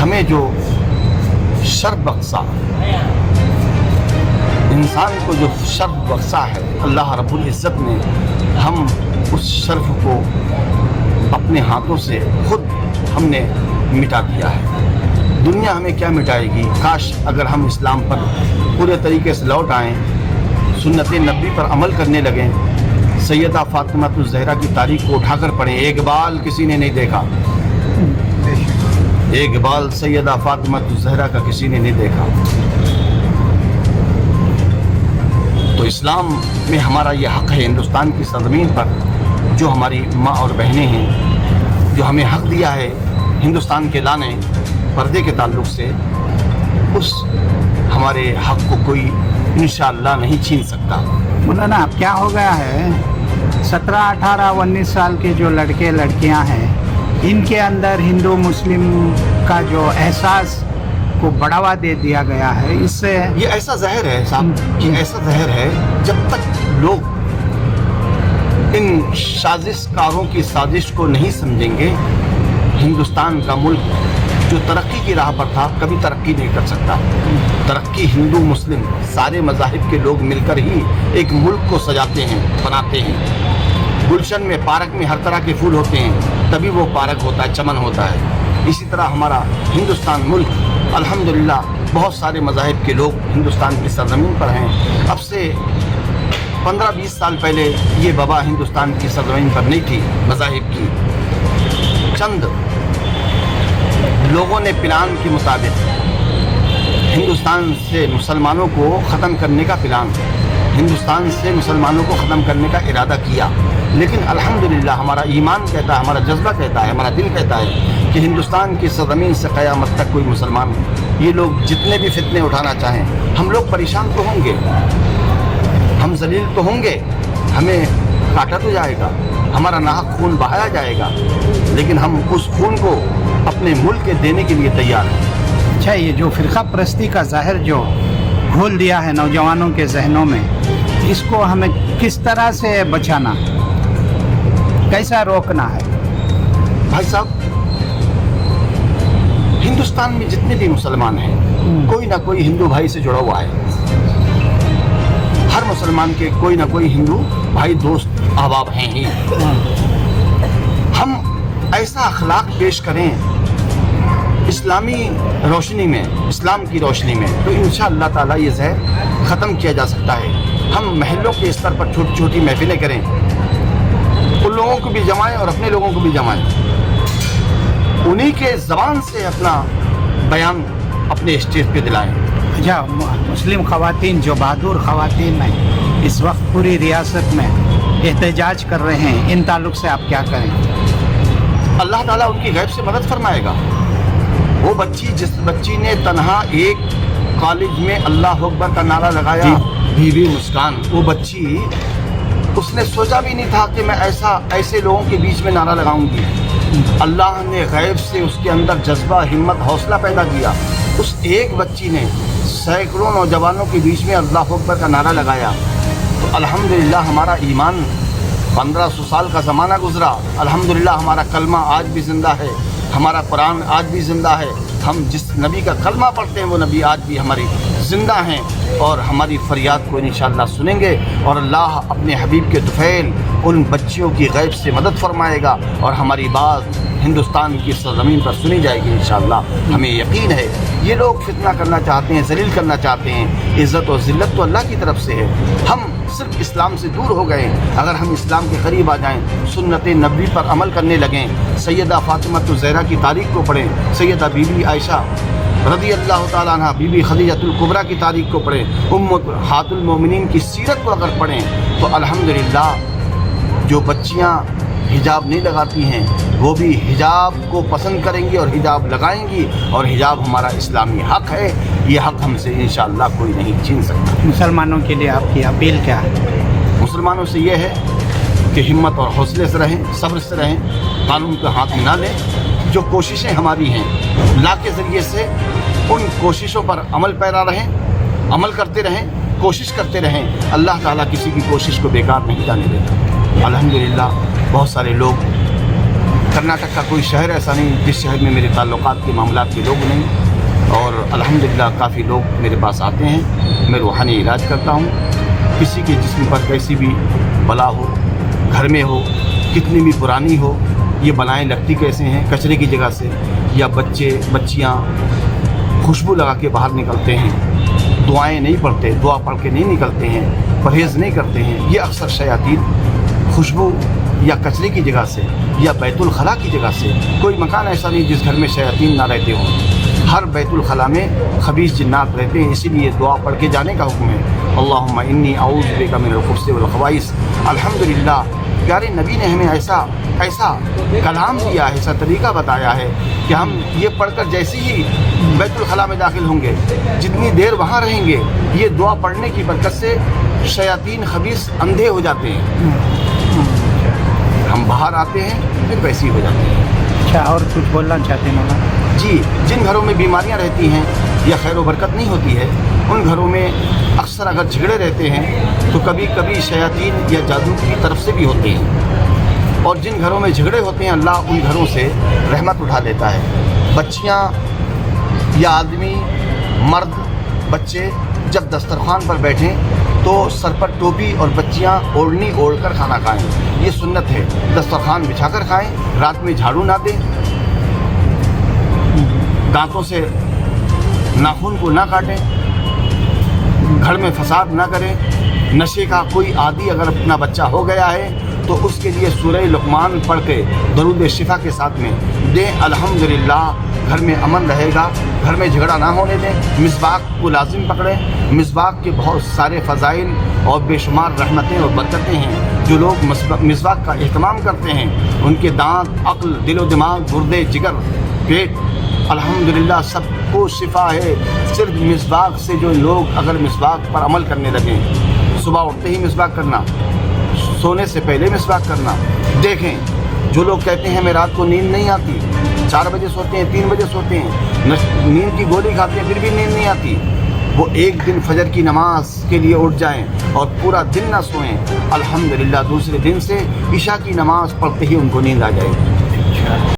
ہمیں جو شرف بخشا، انسان کو جو شرف بخشا ہے اللہ رب العزت نے، ہم اس شرف کو اپنے ہاتھوں سے خود ہم نے مٹا دیا ہے۔ دنیا ہمیں کیا مٹائے گی؟ کاش اگر ہم اسلام پر پورے طریقے سے لوٹ آئیں، سنت نبی پر عمل کرنے لگیں، سیدہ فاطمہ الزہرا کی تاریخ کو اٹھا کر پڑھیں۔ ایک بال کسی نے نہیں دیکھا، ایک بال سیدہ فاطمہ الزہرا کا کسی نے نہیں دیکھا۔ تو اسلام میں ہمارا یہ حق ہے، ہندوستان کی سرزمین پر جو ہماری ماں اور بہنیں ہیں، جو ہمیں حق دیا ہے ہندوستان کے لانے پردے کے تعلق سے، اس ہمارے حق کو کوئی انشاءاللہ نہیں چھین سکتا۔ مولانا اب کیا ہو گیا ہے، 17، 18، 19 سال کے جو لڑکے لڑکیاں ہیں، ان کے اندر ہندو مسلم کا جو احساس کو بڑھاوا دے دیا گیا ہے۔ اس سے یہ ایسا زہر ہے صاحب، یہ ایسا زہر ہے، جب تک لوگ ان سازش کاروں کی سازش کو نہیں سمجھیں گے، ہندوستان کا ملک جو ترقی کی راہ پر تھا کبھی ترقی نہیں کر سکتا۔ ترقی ہندو مسلم سارے مذاہب کے لوگ مل کر ہی ایک ملک کو سجاتے ہیں، بناتے ہیں۔ گلشن میں، پارک میں ہر طرح کے پھول ہوتے ہیں، تبھی وہ پارک ہوتا ہے، چمن ہوتا ہے۔ اسی طرح ہمارا ہندوستان ملک الحمدللہ بہت سارے مذاہب کے لوگ ہندوستان کی سرزمین پر ہیں۔ اب سے 15-20 سال پہلے یہ وبا ہندوستان کی سرزمین پر نہیں تھی مذاہب کی۔ چند لوگوں نے پلان کے مطابق ہندوستان سے مسلمانوں کو ختم کرنے کا پلان، ہندوستان سے مسلمانوں کو ختم کرنے کا ارادہ کیا، لیکن الحمدللہ ہمارا ایمان کہتا ہے، ہمارا جذبہ کہتا ہے، ہمارا دل کہتا ہے کہ ہندوستان کی سرزمین سے قیامت تک کوئی مسلمان، یہ لوگ جتنے بھی فتنے اٹھانا چاہیں، ہم لوگ پریشان تو ہوں گے، ہم ذلیل تو ہوں گے، ہمیں کاٹا تو جائے گا، ہمارا ناحق خون بہایا جائے گا، لیکن ہم اس خون کو اپنے ملک کے دینے کے لیے تیار ہیں۔ اچھا، یہ جو فرقہ پرستی کا زہر جو گھول دیا ہے نوجوانوں کے ذہنوں میں، اس کو ہمیں کس طرح سے بچانا، کیسا روکنا ہے؟ بھائی صاحب، ہندوستان میں جتنے بھی مسلمان ہیں، کوئی نہ کوئی ہندو بھائی سے جڑا ہوا ہے۔ ہر مسلمان کے کوئی نہ کوئی ہندو بھائی، دوست، احباب ہیں ہی۔ ہم ایسا اخلاق پیش کریں اسلامی روشنی میں، اسلام کی روشنی میں، تو انشاءاللہ تعالیٰ یہ زہر ختم کیا جا سکتا ہے۔ ہم محلوں کے استر پر چھوٹی چھوٹی محفلیں کریں، ان لوگوں کو بھی جمائیں اور اپنے لوگوں کو بھی جمائیں، انہی کے زبان سے اپنا بیان اپنے اسٹیج پہ دلائیں۔ اچھا، مسلم خواتین جو بہادر خواتین ہیں، اس وقت پوری ریاست میں احتجاج کر رہے ہیں، ان تعلق سے آپ کیا کریں؟ اللہ تعالیٰ ان کی غیب سے مدد فرمائے گا۔ وہ بچی، جس بچی نے تنہا ایک کالج میں اللہ اکبر کا نعرہ لگایا، بی بی مسکان، وہ بچی، اس نے سوچا بھی نہیں تھا کہ میں ایسے لوگوں کے بیچ میں نعرہ لگاؤں گی۔ اللہ نے غیب سے اس کے اندر جذبہ، ہمت، حوصلہ پیدا کیا۔ اس ایک بچی نے سینکڑوں نوجوانوں کے بیچ میں اللہ اکبر کا نعرہ لگایا۔ تو الحمدللہ ہمارا ایمان، 1500 سال کا زمانہ گزرا، الحمدللہ ہمارا کلمہ آج بھی زندہ ہے، ہمارا قرآن آج بھی زندہ ہے، ہم جس نبی کا کلمہ پڑھتے ہیں وہ نبی آج بھی ہماری زندہ ہیں، اور ہماری فریاد کو انشاءاللہ سنیں گے، اور اللہ اپنے حبیب کے طفیل ان بچیوں کی غیب سے مدد فرمائے گا، اور ہماری بات ہندوستان کی سرزمین پر سنی جائے گی انشاءاللہ۔ ہمیں یقین ہے یہ لوگ فتنہ کرنا چاہتے ہیں، ذلیل کرنا چاہتے ہیں، عزت و ذلت تو اللہ کی طرف سے ہے۔ ہم صرف اسلام سے دور ہو گئے، اگر ہم اسلام کے قریب آ جائیں، سنت نبوی پر عمل کرنے لگیں، سیدہ فاطمہ الزہرا کی تاریخ کو پڑھیں، سیدہ بی بی عائشہ رضی اللہ تعالیٰ عنہ، بی بی خدیجہ الکبریٰ کی تاریخ کو پڑھیں، امہات المومنین کی سیرت کو اگر پڑھیں، تو الحمدللہ جو بچیاں حجاب نہیں لگاتی ہیں وہ بھی حجاب کو پسند کریں گی اور حجاب لگائیں گی، اور حجاب ہمارا اسلامی حق ہے، یہ حق ہم سے انشاءاللہ کوئی نہیں چھین سکتا۔ مسلمانوں کے لیے آپ کی اپیل کیا ہے؟ مسلمانوں سے یہ ہے کہ ہمت اور حوصلے سے رہیں، صبر سے رہیں، قانون کا ہاتھ میں نہ لیں۔ جو کوششیں ہماری ہیں لا کے ذریعے سے، ان کوششوں پر عمل پیرا رہیں، عمل کرتے رہیں، کوشش کرتے رہیں، اللہ تعالیٰ کسی کی کوشش کو بیکار نہیں جانے دیتا۔ الحمدللہ بہت سارے لوگ کرناٹک کا کوئی شہر ایسا نہیں جس شہر میں میرے تعلقات کے معاملات کے لوگ نہیں، اور الحمدللہ کافی لوگ میرے پاس آتے ہیں، میں روحانی علاج کرتا ہوں۔ کسی کے جسم پر کیسی بھی بلا ہو، گھر میں ہو، کتنی بھی پرانی ہو، یہ بلائیں لگتی کیسے ہیں؟ کچرے کی جگہ سے، یا بچے بچیاں خوشبو لگا کے باہر نکلتے ہیں، دعائیں نہیں پڑھتے، دعا پڑھ کے نہیں نکلتے ہیں، پرہیز نہیں کرتے ہیں، یہ اکثر شیاطین خوشبو یا کچرے کی جگہ سے یا بیت الخلاء کی جگہ سے، کوئی مکان ایسا نہیں جس گھر میں شیاطین نہ رہتے ہوں، ہر بیت الخلاء میں خبیث جنات رہتے ہیں، اسی لیے دعا پڑھ کے جانے کا حکم ہے۔ اللہم انی اعوذ بک من الخبث والخبائث۔ الحمدللہ پیارے نبی نے ہمیں ایسا کلام دیا ہے، ایسا طریقہ بتایا ہے کہ ہم یہ پڑھ کر جیسے ہی بیت الخلاء میں داخل ہوں گے، جتنی دیر وہاں رہیں گے، یہ دعا پڑھنے کی برکت سے شیاطین خبیث اندھے ہو جاتے ہیں، ہم باہر آتے ہیں پھر ویسے ہی ہو جاتے ہیں۔ اچھا، اور کچھ بولنا چاہتے ہیں مولانا؟ جی، جن گھروں میں بیماریاں رہتی ہیں یا خیر و برکت نہیں ہوتی ہے، ان گھروں میں اکثر اگر جھگڑے رہتے ہیں تو کبھی کبھی شیاطین یا جادو کی طرف سے بھی ہوتے ہیں، اور جن گھروں میں جھگڑے ہوتے ہیں اللہ ان گھروں سے رحمت اٹھا لیتا ہے۔ بچیاں یا آدمی، مرد بچے جب دسترخوان پر بیٹھیں تو سر پر ٹوپی اور بچیاں اوڑھنی اوڑھ کر کھانا کھائیں، یہ سنت ہے۔ دسترخوان بچھا کر کھائیں، رات میں جھاڑو نہ دیں، دانتوں سے ناخن کو نہ کاٹیں، گھر میں فساد نہ کریں۔ نشے کا کوئی عادی اگر اپنا بچہ ہو گیا ہے تو اس کے لیے سورہ لقمان پڑھ کے درود شفا کے ساتھ میں دیں، الحمدللہ گھر میں امن رہے گا، گھر میں جھگڑا نہ ہونے دیں۔ مسواک کو لازم پکڑیں، مسواک کے بہت سارے فضائل اور بے شمار رحمتیں اور برکتیں ہیں۔ جو لوگ مسواک کا اہتمام کرتے ہیں ان کے دانت، عقل، دل و دماغ، گردے، جگر، پیٹ، الحمدللہ سب کو شفا ہے صرف مسواک سے۔ جو لوگ اگر مسواک پر عمل کرنے لگیں، صبح اٹھتے ہی مسواک کرنا، سونے سے پہلے مسواک کرنا، دیکھیں جو لوگ کہتے ہیں ہمیں رات کو نیند نہیں آتی، 4 بجے سوتے ہیں، 3 بجے سوتے ہیں، نیند کی گولی کھاتے ہیں پھر بھی نیند نہیں آتی، وہ ایک دن فجر کی نماز کے لیے اٹھ جائیں اور پورا دن نہ سوئیں، الحمدللہ دوسرے دن سے عشاء کی نماز پڑھتے ہی ان کو نیند آ جائے گی۔